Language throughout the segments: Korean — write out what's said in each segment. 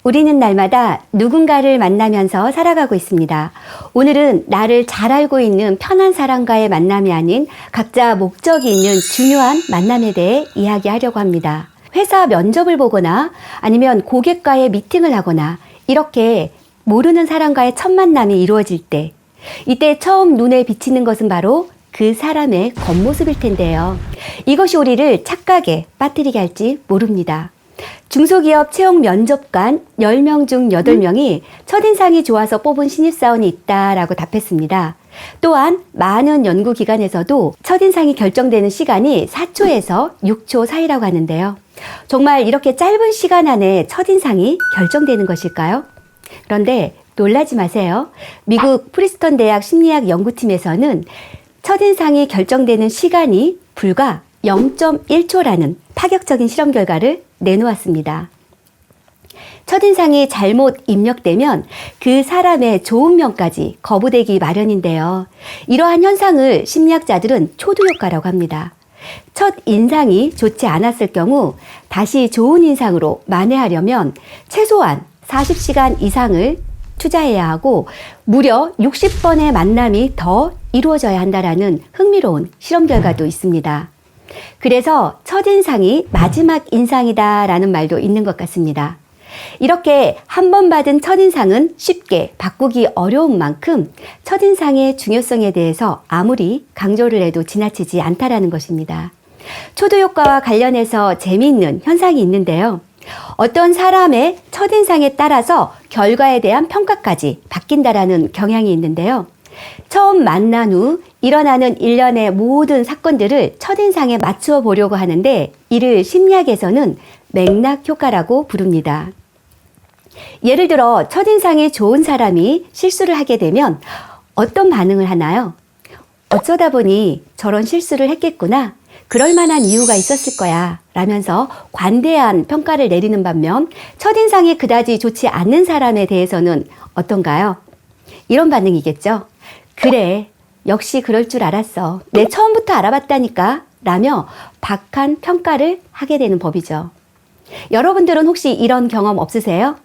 우리는 날마다 누군가를 만나면서 살아가고 있습니다. 오늘은 나를 잘 알고 있는 편한 사람과의 만남이 아닌 각자 목적이 있는 중요한 만남에 대해 이야기하려고 합니다. 회사 면접을 보거나 아니면 고객과의 미팅을 하거나 이렇게 모르는 사람과의 첫 만남이 이루어질 때, 이때 처음 눈에 비치는 것은 바로 그 사람의 겉모습일 텐데요. 이것이 우리를 착각에 빠뜨리게 할지 모릅니다. 중소기업 채용 면접관 10명 중 8명이 첫인상이 좋아서 뽑은 신입사원이 있다라고 답했습니다. 또한 많은 연구기관에서도 첫인상이 결정되는 시간이 4초에서 6초 사이라고 하는데요. 정말 이렇게 짧은 시간 안에 첫인상이 결정되는 것일까요? 그런데 놀라지 마세요. 미국 프리스턴 대학 심리학 연구팀에서는 첫인상이 결정되는 시간이 불과 0.1초라는 파격적인 실험 결과를 내놓았습니다. 첫인상이 잘못 입력되면 그 사람의 좋은 면까지 거부되기 마련인데요. 이러한 현상을 심리학자들은 초두효과라고 합니다. 첫 인상이 좋지 않았을 경우 다시 좋은 인상으로 만회하려면 최소한 40시간 이상을 투자해야 하고 무려 60번의 만남이 더 이루어져야 한다라는 흥미로운 실험 결과도 있습니다. 그래서 첫인상이 마지막 인상이다라는 말도 있는 것 같습니다. 이렇게 한 번 받은 첫인상은 쉽게 바꾸기 어려운 만큼 첫인상의 중요성에 대해서 아무리 강조를 해도 지나치지 않다라는 것입니다. 초도효과와 관련해서 재미있는 현상이 있는데요. 어떤 사람의 첫인상에 따라서 결과에 대한 평가까지 바뀐다라는 경향이 있는데요. 처음 만난 후 일어나는 일련의 모든 사건들을 첫인상에 맞추어 보려고 하는데 이를 심리학에서는 맥락 효과라고 부릅니다. 예를 들어 첫인상이 좋은 사람이 실수를 하게 되면 어떤 반응을 하나요? 어쩌다 보니 저런 실수를 했겠구나. 그럴 만한 이유가 있었을 거야 라면서 관대한 평가를 내리는 반면 첫인상이 그다지 좋지 않는 사람에 대해서는 어떤가요? 이런 반응이겠죠. 그래, 역시 그럴 줄 알았어. 내 처음부터 알아봤다니까 라며 박한 평가를 하게 되는 법이죠. 여러분들은 혹시 이런 경험 없으세요?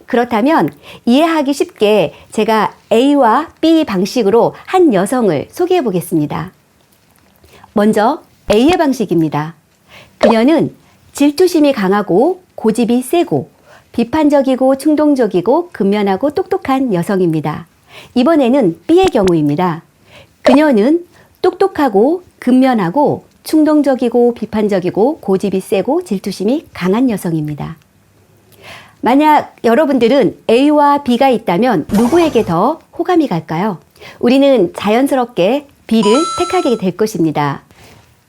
그렇다면 이해하기 쉽게 제가 A와 B 방식으로 한 여성을 소개해 보겠습니다. 먼저 A의 방식입니다. 그녀는 질투심이 강하고 고집이 세고 비판적이고 충동적이고 근면하고 똑똑한 여성입니다. 이번에는 B의 경우입니다. 그녀는 똑똑하고 근면하고 충동적이고 비판적이고 고집이 세고 질투심이 강한 여성입니다. 만약 여러분들은 A와 B가 있다면 누구에게 더 호감이 갈까요? 우리는 자연스럽게 B를 택하게 될 것입니다.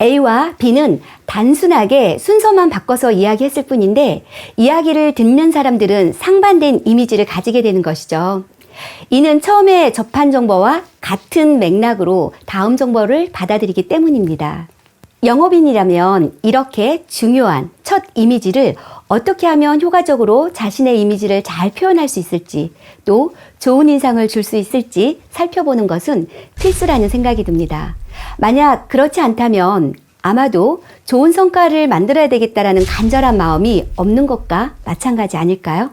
A와 B는 단순하게 순서만 바꿔서 이야기했을 뿐인데 이야기를 듣는 사람들은 상반된 이미지를 가지게 되는 것이죠. 이는 처음에 접한 정보와 같은 맥락으로 다음 정보를 받아들이기 때문입니다. 영업인이라면 이렇게 중요한 첫 이미지를 어떻게 하면 효과적으로 자신의 이미지를 잘 표현할 수 있을지 또 좋은 인상을 줄 수 있을지 살펴보는 것은 필수라는 생각이 듭니다. 만약 그렇지 않다면 아마도 좋은 성과를 만들어야 되겠다라는 간절한 마음이 없는 것과 마찬가지 아닐까요?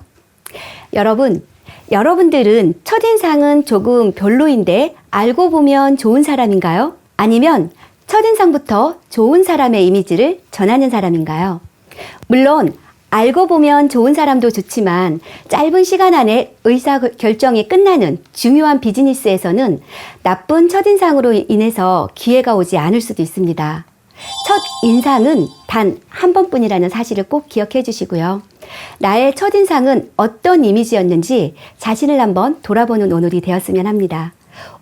여러분들은 첫인상은 조금 별로인데 알고 보면 좋은 사람인가요? 아니면 첫인상부터 좋은 사람의 이미지를 전하는 사람인가요? 물론 알고 보면 좋은 사람도 좋지만 짧은 시간 안에 의사결정이 끝나는 중요한 비즈니스에서는 나쁜 첫인상으로 인해서 기회가 오지 않을 수도 있습니다. 첫인상은 단 한 번뿐이라는 사실을 꼭 기억해 주시고요. 나의 첫인상은 어떤 이미지였는지 자신을 한번 돌아보는 오늘이 되었으면 합니다.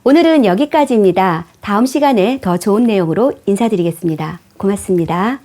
오늘은 여기까지입니다. 다음 시간에 더 좋은 내용으로 인사드리겠습니다. 고맙습니다.